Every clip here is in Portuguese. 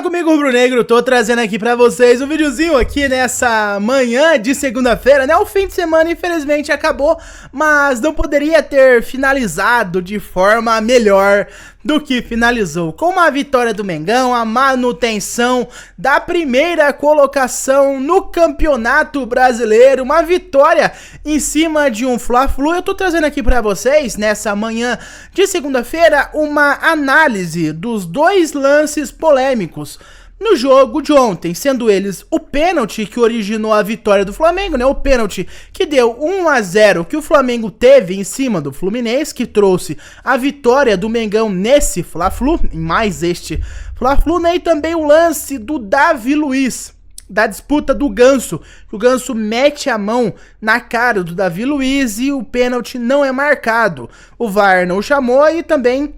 comigo, Rubro Negro, tô trazendo aqui pra vocês um videozinho aqui nessa manhã de segunda-feira, né? O fim de semana infelizmente acabou, mas não poderia ter finalizado de forma melhor do que finalizou, com uma vitória do Mengão, a manutenção da primeira colocação no Campeonato Brasileiro, uma vitória em cima de um Fla-Flu. Eu tô trazendo aqui pra vocês, nessa manhã de segunda-feira, uma análise dos dois lances polêmicos no jogo de ontem, sendo eles o pênalti que originou a vitória do Flamengo, né? O pênalti que deu 1-0 que o Flamengo teve em cima do Fluminense, que trouxe a vitória do Mengão nesse Fla-Flu, em mais este Fla-Flu, né? E também o lance do Davi Luiz, da disputa do Ganso, que o Ganso mete a mão na cara do Davi Luiz e o pênalti não é marcado. O VAR não chamou e também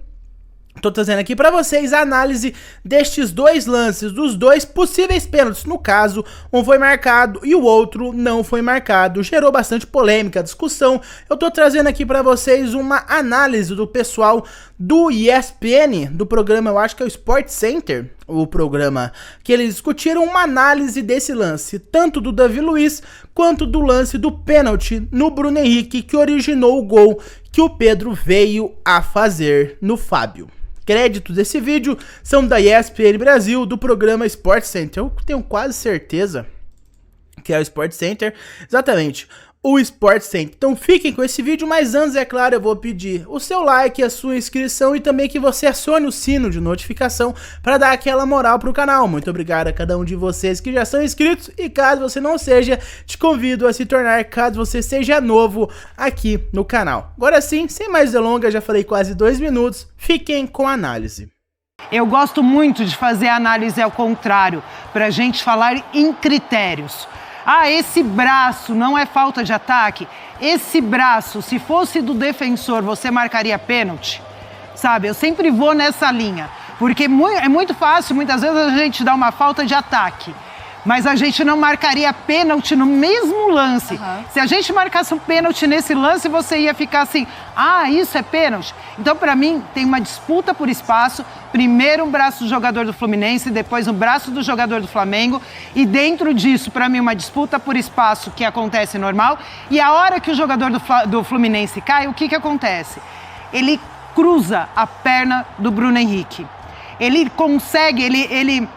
tô trazendo aqui pra vocês a análise destes dois lances, dos dois possíveis pênaltis. No caso, um foi marcado e o outro não foi marcado. Gerou bastante polêmica, discussão. Eu tô trazendo aqui pra vocês uma análise do pessoal do ESPN, do programa, eu acho que é o Sport Center, o programa, que eles discutiram uma análise desse lance, tanto do Davi Luiz quanto do lance do pênalti no Bruno Henrique, que originou o gol que o Pedro veio a fazer no Fábio. Créditos desse vídeo são da ESPN Brasil, do programa Sport Center. Eu tenho quase certeza que é o Sport Center, exatamente, o Sport Center. Então fiquem com esse vídeo, mas antes, é claro, eu vou pedir o seu like, a sua inscrição e também que você acione o sino de notificação para dar aquela moral pro canal. Muito obrigado a cada um de vocês que já são inscritos e caso você não seja, te convido a se tornar caso você seja novo aqui no canal. Agora sim, sem mais delongas, já falei quase 2 minutos, fiquem com a análise. Eu gosto muito de fazer análise ao contrário, pra gente falar em critérios. Ah, esse braço não é falta de ataque? Esse braço, se fosse do defensor, você marcaria pênalti? Sabe, eu sempre vou nessa linha. Porque é muito fácil, muitas vezes, a gente dar uma falta de ataque. Mas a gente não marcaria pênalti no mesmo lance. Se a gente marcasse um pênalti nesse lance, você ia ficar assim, ah, isso é pênalti? Então, pra mim, tem uma disputa por espaço. Primeiro um braço do jogador do Fluminense, depois um braço do jogador do Flamengo. E dentro disso, pra mim, uma disputa por espaço que acontece normal. E a hora que o jogador do Fluminense cai, o que acontece? Ele cruza a perna do Bruno Henrique. Ele consegue, ele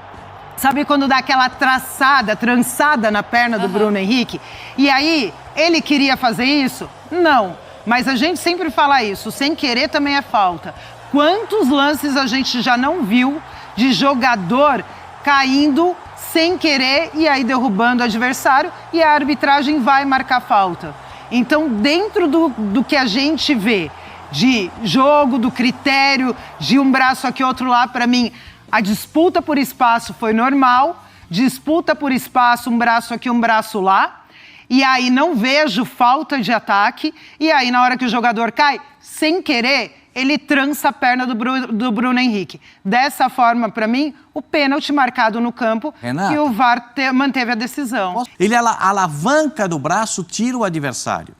sabe quando dá aquela trançada na perna do Bruno Henrique? E aí, ele queria fazer isso? Não. Mas a gente sempre fala isso, sem querer também é falta. Quantos lances a gente já não viu de jogador caindo sem querer e aí derrubando o adversário e a arbitragem vai marcar falta? Então, dentro do que a gente vê de jogo, do critério, de um braço aqui, outro lá, pra mim, a disputa por espaço foi normal, disputa por espaço, um braço aqui, um braço lá, e aí não vejo falta de ataque, e aí na hora que o jogador cai, sem querer, ele trança a perna do Bruno Henrique. Dessa forma, para mim, o pênalti marcado no campo, Renata, que o VAR manteve a decisão. Ele alavanca do braço, tira o adversário,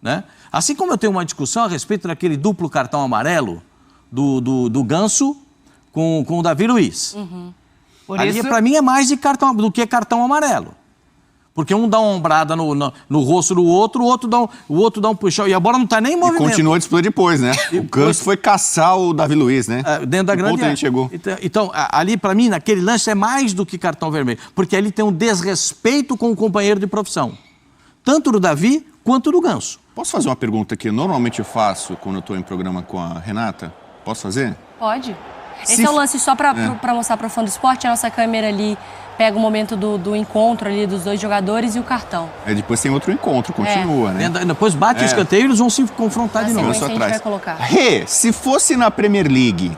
né? Assim como eu tenho uma discussão a respeito daquele duplo cartão amarelo do Ganso, com o Davi Luiz. Por Ali, isso, pra mim, é mais de do que cartão amarelo. Porque um dá uma ombrada no rosto do outro, o outro dá um puxão. E a bola não tá nem em movimento. E continua a disputa depois, né? O Ganso foi caçar o Davi Luiz, né? Dentro da grande área. Chegou. Então, ali, pra mim, naquele lance é mais do que cartão vermelho. Porque ali tem um desrespeito com o companheiro de profissão. Tanto do Davi, quanto do Ganso. Posso fazer uma pergunta que normalmente eu faço quando eu tô em programa com a Renata? Posso fazer? Pode. Esse é o lance só pra mostrar para o fã do esporte. A nossa câmera ali pega o momento do encontro ali dos dois jogadores e o cartão. Depois tem outro encontro, continua, né? Depois bate o escanteio e eles vão se confrontar de novo. A gente vai colocar. Se fosse na Premier League,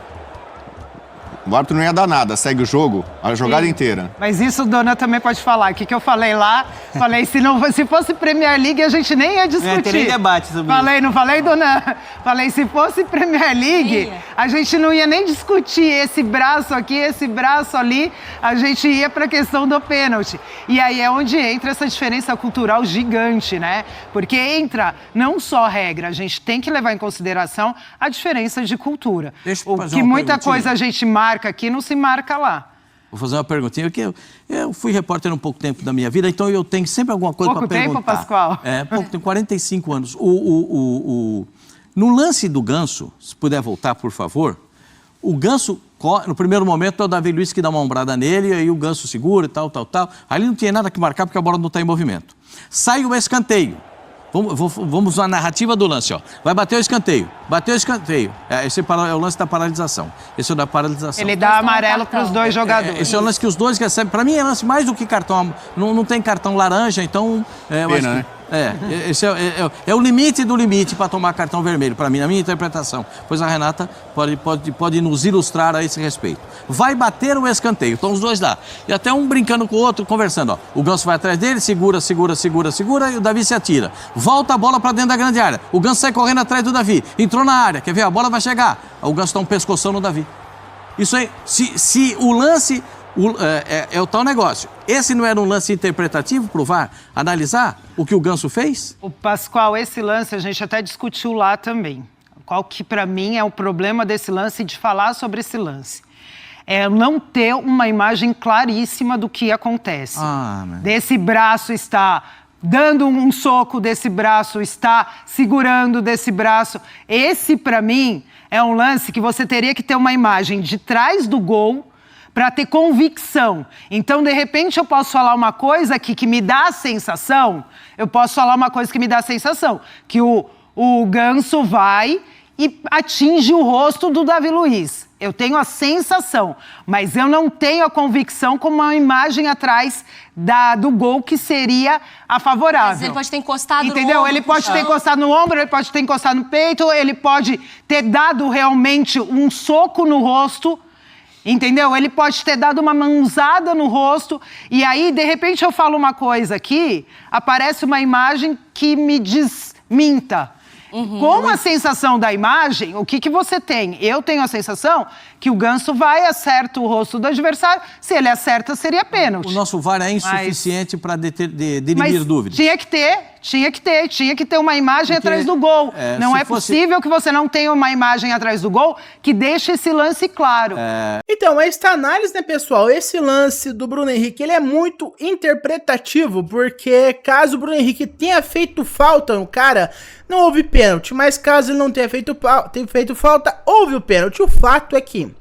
o árbitro não ia dar nada, segue o jogo, a jogada inteira. Mas isso, dona, também pode falar. O que eu falei lá? Falei, se fosse Premier League, a gente nem ia discutir. Tem nem debate sobre isso. Não falei, dona? Falei, se fosse Premier League, a gente não ia nem discutir esse braço aqui, esse braço ali. A gente ia para a questão do pênalti. E aí é onde entra essa diferença cultural gigante, né? Porque entra não só a regra, a gente tem que levar em consideração a diferença de cultura. Deixa eu fazer que uma muita perguntinha. coisa a gente marca aqui não se marca lá. Vou fazer uma perguntinha, porque eu fui repórter um pouco tempo da minha vida, então eu tenho sempre alguma coisa para perguntar. Pouco tempo, Pascoal? Tenho 45 anos. No lance do Ganso, se puder voltar, por favor, o Ganso, no primeiro momento, é o Davi Luiz que dá uma ombrada nele, aí o Ganso segura e tal. Ali não tinha nada que marcar porque a bola não está em movimento. Sai o escanteio. Vamos à narrativa do lance, ó. Vai bater o escanteio. Bateu o escanteio. Esse é o lance da paralisação. Esse é o da paralisação. Ele dá amarelo para os dois jogadores. Esse é o lance que os dois recebem. Para mim é lance mais do que cartão. Não tem cartão laranja, então... Pena, né? Esse é o limite do limite para tomar cartão vermelho, para mim, na minha interpretação. Pois a Renata pode nos ilustrar a esse respeito. Vai bater o escanteio, estão os dois lá. E até um brincando com o outro, conversando. Ó. O Ganso vai atrás dele, segura, e o Davi se atira. Volta a bola para dentro da grande área. O Ganso sai correndo atrás do Davi. Entrou na área, quer ver? A bola vai chegar. O Ganso dá um pescoção no Davi. Isso aí, se o lance... É o tal negócio. Esse não era um lance interpretativo pro VAR analisar o que o Ganso fez? O Pascoal, esse lance a gente até discutiu lá também. Qual que para mim é o problema desse lance, de falar sobre esse lance? É não ter uma imagem claríssima do que acontece. Desse braço está dando um soco, desse braço está segurando desse braço. Esse, para mim, é um lance que você teria que ter uma imagem de trás do gol para ter convicção. Então, de repente, eu posso falar uma coisa aqui que me dá a sensação, que o Ganso vai e atinge o rosto do Davi Luiz. Eu tenho a sensação, mas eu não tenho a convicção como uma imagem atrás do gol que seria a favorável. Mas ele pode ter encostado no ombro. Entendeu? Ele pode ter encostado no ombro, ele pode ter encostado no peito, ele pode ter dado realmente um soco no rosto. Entendeu? Ele pode ter dado uma mãozada no rosto e aí, de repente, eu falo uma coisa aqui, aparece uma imagem que me desminta. Com a sensação da imagem, o que você tem? Eu tenho a sensação que o Ganso vai e acerta o rosto do adversário. Se ele acerta, seria pênalti. O nosso VAR é insuficiente para dirimir dúvidas. Tinha que ter uma imagem atrás do gol. Não é possível que você não tenha uma imagem atrás do gol que deixe esse lance claro. Então, esta análise, né, pessoal, esse lance do Bruno Henrique, ele é muito interpretativo, porque caso o Bruno Henrique tenha feito falta no cara, não houve pênalti, mas caso ele não tenha feito falta, houve o pênalti. O fato é que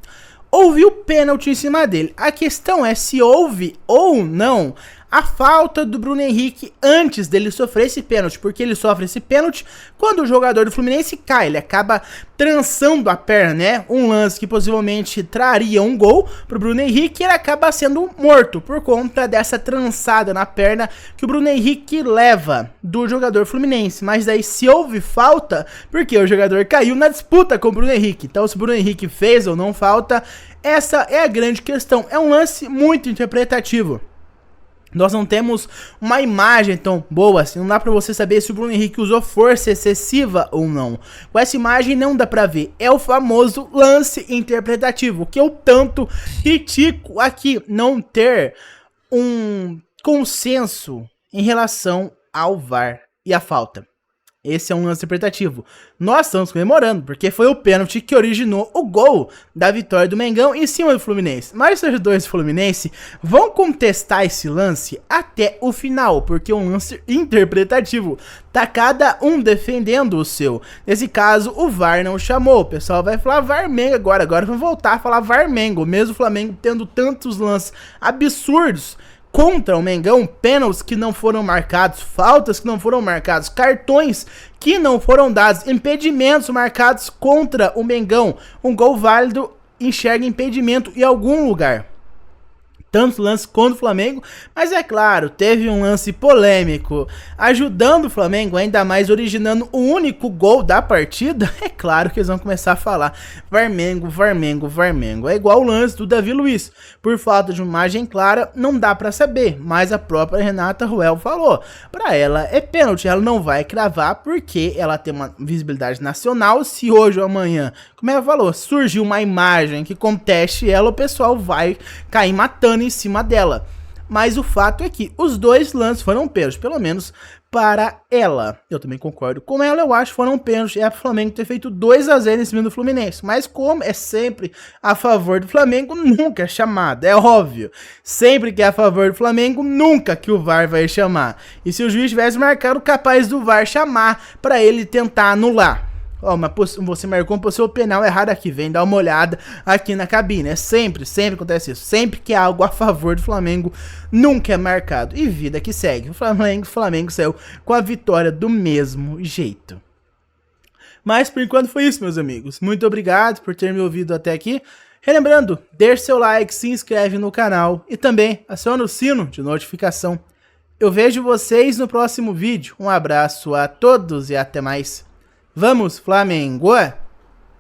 houve o pênalti em cima dele. A questão é se houve ou não a falta do Bruno Henrique antes dele sofrer esse pênalti, porque ele sofre esse pênalti quando o jogador do Fluminense cai, ele acaba trançando a perna, né? Um lance que possivelmente traria um gol pro Bruno Henrique, e ele acaba sendo morto por conta dessa trançada na perna que o Bruno Henrique leva do jogador fluminense. Mas daí se houve falta, porque o jogador caiu na disputa com o Bruno Henrique. Então se o Bruno Henrique fez ou não falta, essa é a grande questão. É um lance muito interpretativo. Nós não temos uma imagem tão boa assim, não dá pra você saber se o Bruno Henrique usou força excessiva ou não. Com essa imagem não dá pra ver, é o famoso lance interpretativo, que eu tanto critico aqui, não ter um consenso em relação ao VAR e a falta. Esse é um lance interpretativo. Nós estamos comemorando, porque foi o pênalti que originou o gol da vitória do Mengão em cima do Fluminense. Mas os torcedores do Fluminense vão contestar esse lance até o final, porque é um lance interpretativo. Tá cada um defendendo o seu. Nesse caso, o VAR não chamou. O pessoal vai falar VAR-Mengo agora vão voltar a falar VAR-Mengo. Mesmo o Flamengo tendo tantos lances absurdos contra o Mengão, pênaltis que não foram marcados, faltas que não foram marcados, cartões que não foram dados, impedimentos marcados contra o Mengão. Um gol válido enxerga impedimento em algum lugar. Tantos lances contra o Flamengo, mas é claro, teve um lance polêmico ajudando o Flamengo, ainda mais originando o único gol da partida. É claro que eles vão começar a falar VAR-Mengo, VAR-Mengo, VAR-Mengo. É igual o lance do Davi Luiz, por falta de uma imagem clara, não dá pra saber, mas a própria Renata Ruel falou, pra ela é pênalti, ela não vai cravar porque ela tem uma visibilidade nacional. Se hoje ou amanhã, como ela falou, surgiu uma imagem que conteste ela, o pessoal vai cair matando em cima dela. Mas o fato é que os dois lances foram pênalti, pelo menos para ela. Eu também concordo com ela, eu acho que foram pênaltis. É pro Flamengo ter feito 2-0 em cima do Fluminense. Mas como é sempre a favor do Flamengo, nunca é chamada. É óbvio. Sempre que é a favor do Flamengo, nunca que o VAR vai chamar. E se o juiz tivesse marcado, capaz do VAR chamar para ele tentar anular. Ó, mas você marcou um seu penal errado aqui, vem dar uma olhada aqui na cabine. É sempre acontece isso. Sempre que há algo a favor do Flamengo, nunca é marcado. E vida que segue. O Flamengo saiu com a vitória do mesmo jeito. Mas por enquanto foi isso, meus amigos. Muito obrigado por ter me ouvido até aqui. Relembrando, deixe seu like, se inscreve no canal e também aciona o sino de notificação. Eu vejo vocês no próximo vídeo. Um abraço a todos e até mais. Vamos, Flamengo!